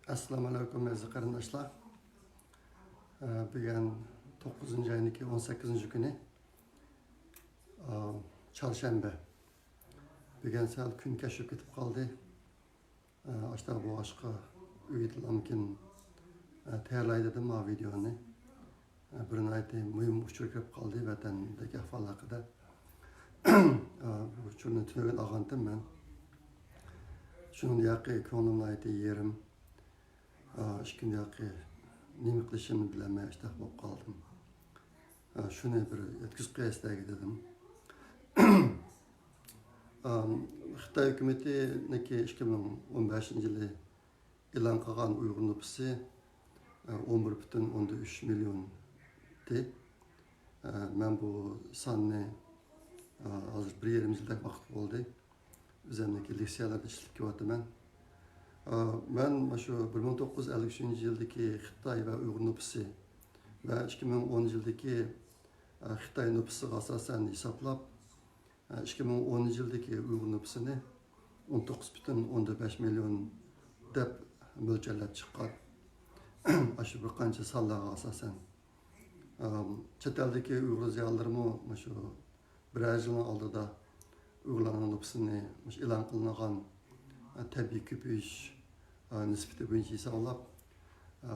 Assalamu alaikum aziz qarindoshlar. Bugun 9-oyning 18-kuni chorshanba. Bugun sal kun kashib ketib qoldi. Ashta bu boshqa uyitlamkin tayyorlay dedim bu videoni. Birini aytay, muhim uchur kirib qoldi vatandagi ahvol haqida. Bu uchurni tunagan olgandim men. Shuni yoqi ko'nglimni aytay yerim. Ishkunda yoqi nima qilishimni bilmay ishtah bo'lib qoldim. Shuni bir yetkazib qo'yasdagi dedim. Xitoy hukumatiniki 2015-yili e'lon qilgan Uyg'ur nüfusi 11,3 million. Men bu sonni hozir 1,5 yildak vaqt bo'ldi. O'zimniki leksiyalarda ishlab kelyapman. Ben şu 1953-yildagi Xitoy va Uyg'ur nüfusi va 2010-yildagi Xitoy nüfusiga asosan hisoblab 2010-yildagi Uyg'ur nüfusini 19,5 million deb mo'ljallab chiqqan. Shu bir qancha sonlarga asosan. Chet eldagi Uyg'ur ziyolilarimi shu bir yilning oldida Uyg'urlarning nüfusini e'lon qilingan tabiiy ko'payish nisbati bo'yicha hisoblab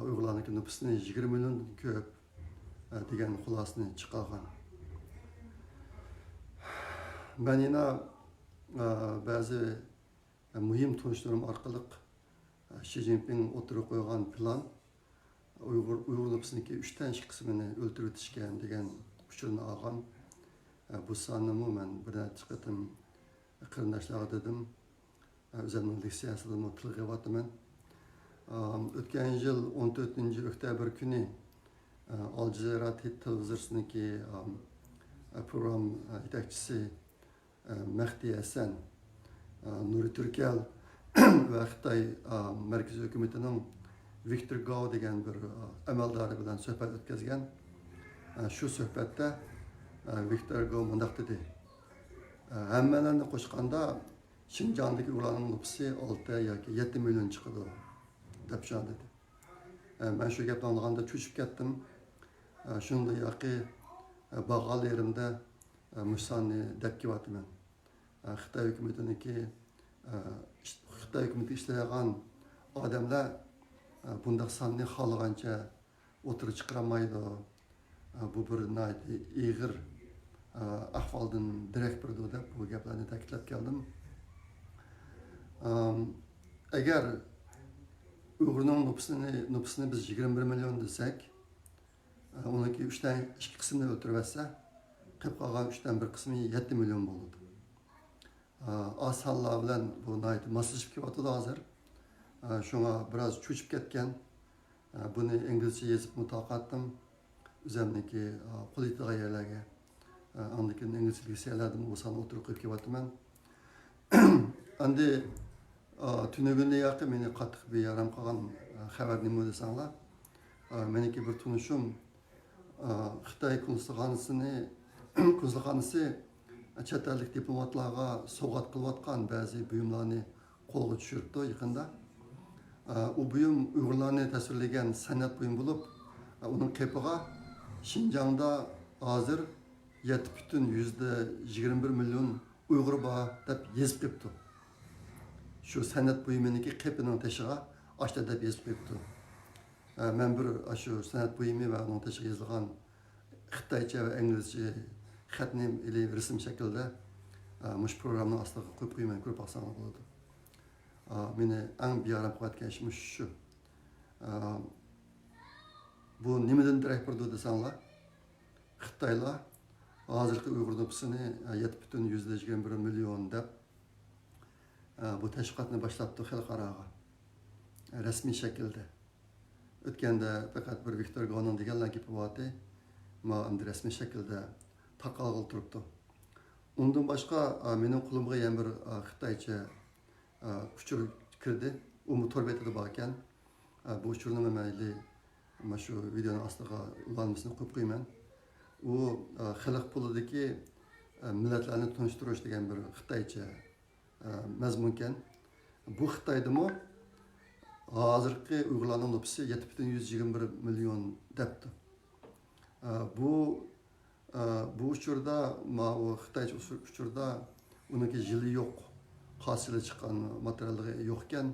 Uyg'urlarning nüfusini 20 million ko'p degan xulosani chiqargan. Ben yana bazı muhim tanışlarım orqali Xi Jinping o'tirib qo'ygan plan Uyg'ur nüfusuniki 3dan 2 qismini o'ldirib o'tishgan degan uchurni olgan. Bu sonni men bir chiqatim qarindoshlarga dedim. O'zimning leksiyasida tilga qilyapman. O'tgan yil 14-oktyabr kuni Al Jazeera televiziyasiniki program yetakchisi Mehdi Hasan, Nuri Turkel va Xitoy markaziy hukumatining Viktor Gao degan bir amaldori bilan suhbat o'tkazgan. Shu suhbatda Viktor Gao mundaq dedi. Hammalarni qo'shganda Şinjan'daki ulanın nüfusu 6 yoki 7 million chiqadi deb dedi. Ben şu gapni olganda cho'chib ketdim. Shunda yoki bag'al yerimda musonni deb kelyapman. Xitoy hukumatiniki Xitoy hukumati ishlagan odamlar bundaq sonni xohlagancha o'tirib chiqarmaydi. Bu bir ig'ir ahvoldan darak berdi deb bu gaplarni ta'kidlab keldim. Eğer Uyg'urning nüfusini biz 21 million desak, onunki 3dan 2 qismini o'ldirib olsa, qolib qolgan 3dan 1 qismi 7 million bo'ladi. Az sonlar bilan bu moslashib kelyapti hozir. Shunga biroz cho'chib ketgan. Buni inglizcha yozib mutaqatdim. O'zimniki politika yerlarga andiki inglizcha leksiyalardan bu sonni o'tirib qo'yib kelyapman. Endi tünegünde yakın meni qattiq bir yaram qolgan xabar nima desanglar. Meniki bir tunishim Xitoy konsulxonasi chet ellik diplomatlarga sovg'at qilayotgan ba'zi buyumlarni qo'lga tushirdi yaqinda. U buyum Uyg'urlarni tasvirlagan san'at buyum bo'lib, uning qepiga Şinjan'da hozir 7,21 million Uyg'ur bor deb yozib qo'yibdi. Şu san'at buyumuniki qepining tashiga ashta deb yozib qo'yibdi. Men bir shu san'at buyumi va uning tashiga yozilgan xitoycha va inglizcha xatni ili rasm shaklida mush programni ostiga qo'yib qo'yman, ko'rib olsangiz bo'ladi. Meni eng beyaram qilayotgan ishim shu. Bu nimadan darak berdi desanglar, Xitoylar hozirgi Uyg'ur nüfusini 7,21 million deb bu tashviqotni boshlabdi xalqaroga rasmiy shaklda. O'tganda faqat bir Viktor Gao'ning deganlar gapi bordi. Endi rasmiy shaklda taqalg'il turibdi. Undan boshqa mening qo'limga yana bir xitoycha uchur kirdi. U tor betida bor ekan. Bu uchurni mayli shu videoning ostiga ulanmasini qo'yib qo'yman. U xalq pulidagi millatlarni tanishtirish degan bir xitoycha mazmunkan. Bu Xitoydimi hozirgi Uyg'urlarning nüfusi 7,121 million debdi. Bu bu uchurda o Xitoy uchurda uniki yili yo'q, hosili chiqqan materiallari yo'q ekan,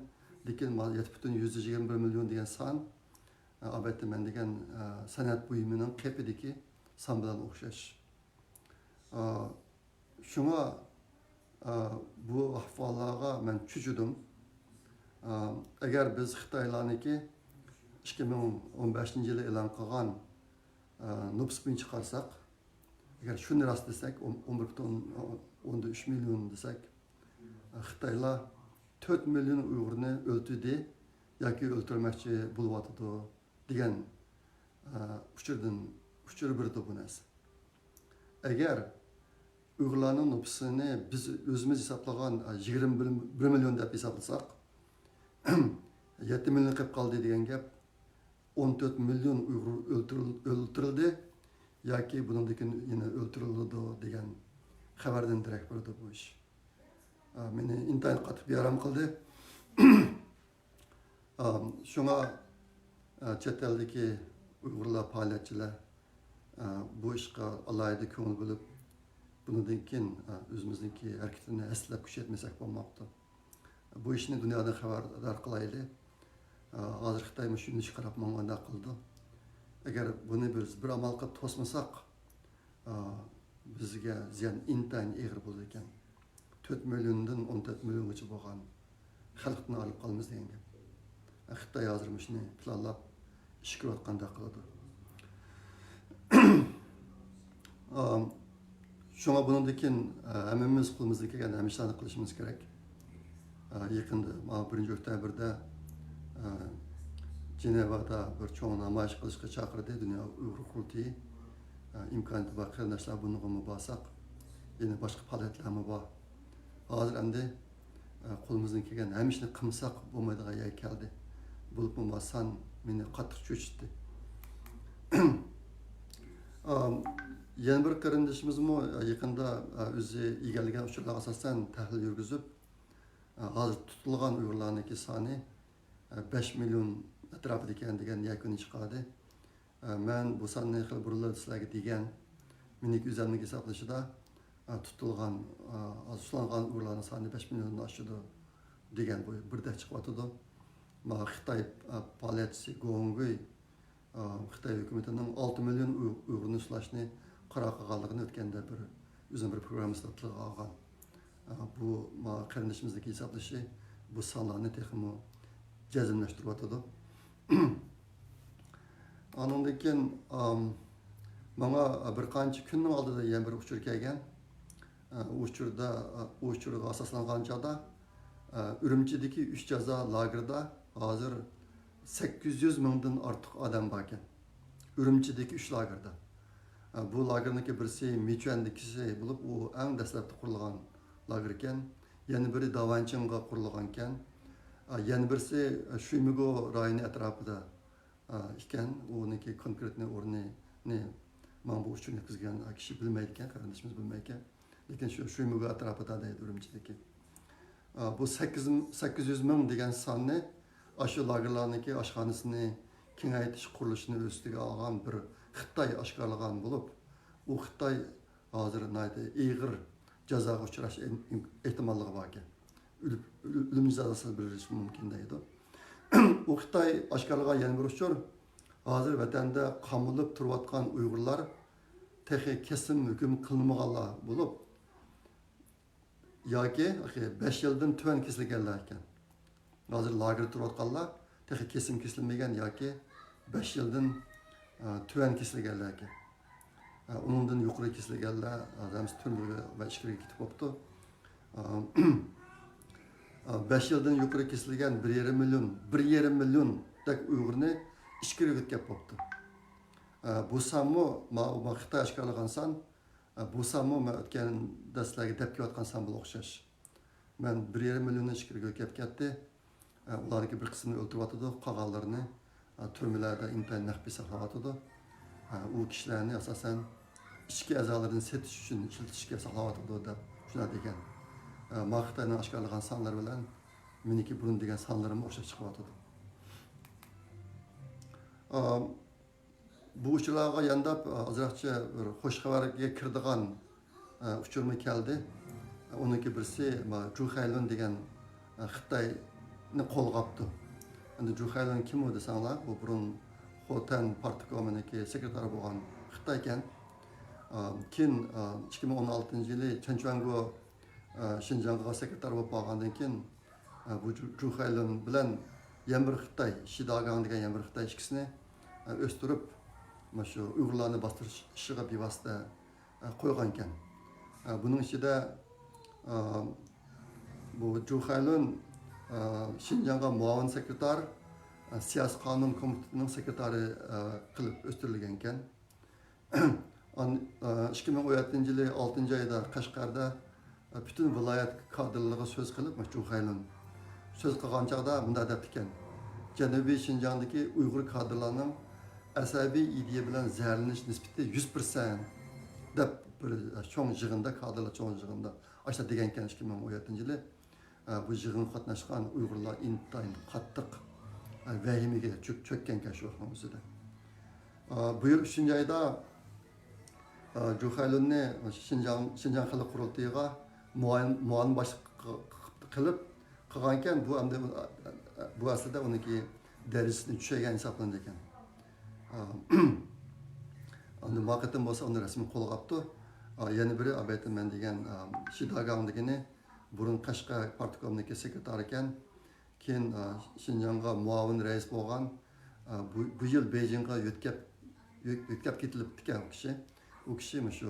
lekin 7,121 million degan son albatta men degan san'at buyumining qepidagi son bilan o'xshash. Shunga bu ahvollarga men cho'chidim. Agar biz Xitoylarniki 2015-yili e'lon qilgan nüfus bo'yicha chiqarsak, agar shuni rost desak, 11,3 million desak, Xitoylar 4 million Uyg'urni o'ltirdi yoki o'ltirmoqchi bo'lyotdi degan uchur birdi bu narsa. Agar Uyg'urlarning nüfusini biz o'zimiz hisoblagan 21 million deb hisoblasak, 7 million qilib qoldi degan gap, 14 million Uyg'ur o'ltirildi yoki bundan yana o'ltirildi degan xabardan darak berdi bu ish. Meni intayin qatib yaram qildi. Shunga chet eldagi Uyg'urlar faoliyatchilar bu ishga alohida ko'ngil bo'lib, bundan keyin o'zimizniki harakatini aslab kuchaytmasak bo'lmabdi. Bu ishni dunyodan xabardor qilaylik. Hozir Xitoy shuni chiqarib manganda qildi. Agar buni biz bir amal qilib to'smasak, bizga ziyon intayin eg'ir bo'lar ekan. 4 milliondan 14 milliongacha bo'lgan xalqni olib qolamiz degan gap. Xitoy hozir shuni planlab ish ko'rayotganda qiladi. Shunga bundan keyin hammamiz qo'limizdan kelgan hamishani qilishimiz kerak. Yaqinda 1-oktyabrdda Jenevada bir cho'ng namoyish qilishga chaqirdi Dunyo Uyg'ur qurultiyi. İmkoniyati bor qarindoshlar buni bo'lsak, yana boshqa faoliyatlarmi bor. Hozir endi qo'limizdan kelgan hamma ishni qilsak bo'lmaydigan yer keldi. Bo'lib bo'lmasan meni qattiq cho'chitdi. Yana bir qarindoshimizmi yaqinda o'zi egallagan uchurlarga asosan tahlil yurgizib, hozir tutilgan Uyg'urlarniki soni 5 million atrofida ekan degan yakuni chiqadi. Men bu sonni xil burilib sizlarga degan, mening o'zimning hisoblashida tutilgan Uyg'urlarning soni 5 milliondan oshadi degan bu birda chiqyotdi. Xitoy faoliyatchisi Gongui Xitoy hukumatining 6 million Uyg'urni ushlashni qaror qilganligini o'tganda o'zim bir programmasida tilga olgan. Bu qarindoshimizdagi hisoblashi bu sonlarni texmo jazmlashtiryotdi. Ondan keyin menga bir qancha kunning oldida yana bir uchur kelgan. Uchurga asoslangan chog'da Urumchidagi 3 jazo lagerida hozir 800 mingdan ortiq odam bor ekan. Urumchidagi 3 lagerda. Bu lagerniki birisi Michuandagisi bo'lib, u eng dastlabda qurilgan lager ekan. Yana biri Davanchingga qurilgan ekan. Yana birisi Shumigo rayoni atrofida ekan. Uniki konkretni o'rnini men bu uchun yetkazgan kishi bilmaydi ekan, qarindoshimiz bilmaydi ekan. Lekin shu Shumigo atrofida deydi Urumchidagi. Bu 800 ming degan sonni shu lagerlarniki oshxonasini kengaytirish qurilishini o'ziga olgan bir Xitoy oshkorlagan bo'lib, u Xitoy hozir ig'ir jazoga uchrash ehtimolligi bor ekan. O'lim jazosini berilishi mumkin deydi. U Xitoy oshkorlagan yana bir uchur hozir vatanda qamalib turayotgan Uyg'urlar texi kesim hukm qilinmaganlar bo'lib, yoki 5 yildan tuvan kesilganlar ekan. Hozir lagerda turayotganlar texi kesim kesilmagan yoki 5 yildan tuvan kesilganlar ekan. Undan yuqori kesilganlar adamsiz turmaga va ishga ketib qopti. 5 yildan yuqori kesilgan 1,5 million dak Uyg'urni ishga ketib qopti. Bu sanmo Xitoy oshkorlagan san, bu sanmo o'tgan darslarga deb kelayotgan san bilan o'xshash. Men 1,5 million ishga ketib ketdi. Ularga bir qismini o'ltiryotdi, qolganlarini turmalarda intayin naqbi saqlayotdi. U kishilarni asosan ichki a'zolarini setish uchun ishlatishga saqlayotdi deb shuna degan. Xitoyning oshkorlagan sonlar bilan meniki burun degan sonlarim o'xshab chiqyotdi. Bu uçurlarga yandap azraqcha bir xo'sh xabarga kirdigan uchurma keldi. Onunki birisi Zhu Hailun degan Xitoyni qo'lg'apti. Endi Zhu Hailun kim u desanglar, bu burun Xotan partikominiki sekretari bo'lgan Xitoy ekan. Keyin 2016-yili Chenchuango Xinjiangga sekretar bo'lib qolgandan keyin bu Zhu Hailun bilan yana bir Xitoy, Shidagang degan yana bir Xitoy ikkisini o'stirib, mana shu Uyg'urlarni bostirish ishiga bevosita qo'ygan ekan. Buning ichida bu Zhu Hailun Xinjiangga muavin sekretar, siyosiy qonun komitetining sekretari qilib o'stirilgan ekan. 2017-yili 6-oyda Qashqarda bütün viloyat kadrlariga so'z qilib, Zhu Hailun söz qilgan chog'da bunday deb ekan. Janubiy Xinjiangdagi Uyg'ur kadrlarning asabiy ideya bilan zararlanish nisbati 100% deb bir cho'ng yig'inda, kadrlar cho'ng yig'inda ashta degan ekan 2017-yili. Bu yig'inga qatnashgan Uyg'urlar intayin qattiq vahimaga cho'kkan ekan shu vaqtning o'zida. Bu yil 3-oyda Zhu Hailunni Xinjiang xalq qurultiyiga muavin boshliq qilib qilgan ekan. Bu aslida uniki darajasini tushirgan hisoblanadi ekan. Endi vaqtim bo'lsa uni rasmiy qo'lg'apti. Yana biri Abaytman degan Shidagang degani burun Qashqar partikominiki sekretari ekan. Keyin Xinjiangga muavin rais bo'lgan. Bu yil Beijingga yetkab ketilibdi ekan u kishi. U kishi shu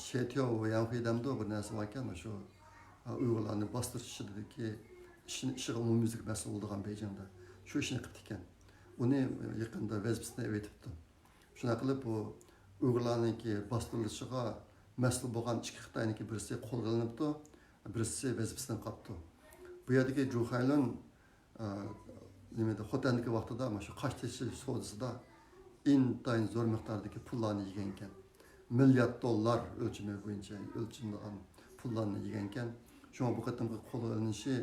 Shetyo va Yanxidamda bir narsa bor ekan, shu Uyg'urlarni bostirishidagi ishiga umumiylik mas'ul bo'lgan Beijingda. Shu ishni qilib ekan. Uni yaqinda vazifasini o'tibdi. Shuna qilib bu Uyg'urlarniki bostirilishiga mas'ul bo'lgan ikki Xitoyniki birisi qo'lga olinibdi, birisi vazifasidan qolibdi. Bu yerdagi Zhu Hailun nimada Xotandagi vaqtida shu qosh tekshish savdosida intayin zo'r miqdordagi pullarni yegan ekan. Milliard dollar o'lchami bo'yicha o'lchangan pullarni yegan ekan. Shunga bu qatimgi qo'lga olinishi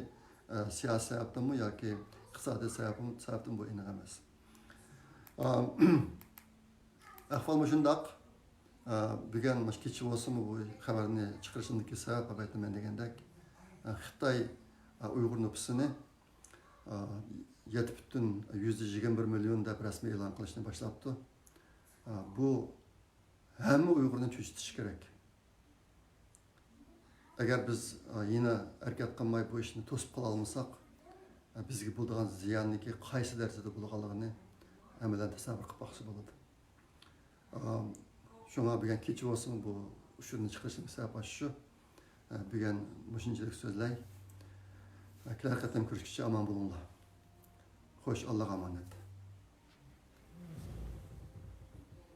siyosiy sababdanmi yoki iqtisodiy sababdan bu aniq emas. Ahvol shundoq. Bugun kecha bo'lsa-mu bu xabarni chiqarishimdagi sabab aytaman degandek, Xitoy Uyg'ur nüfusini 7,121 million deb rasmiy e'lon qilishni boshlabdi. Bu hamma Uyg'urni tushitish kerak. Agar biz yana harakat qilmay bu ishni to'sib qola olmasak, bizga bo'lgan ziyonniki qaysi darajada bo'lganligini amalan tasavvur qilib boqsa bo'ladi. Shunga bugun kecha bo'lsin bu ushurni chiqarishning sababi shu. Bugun shunchalik so'zlay. Kelar qatam ko'rishguncha omon bo'linglar. Xo'sh, Allohga omonat.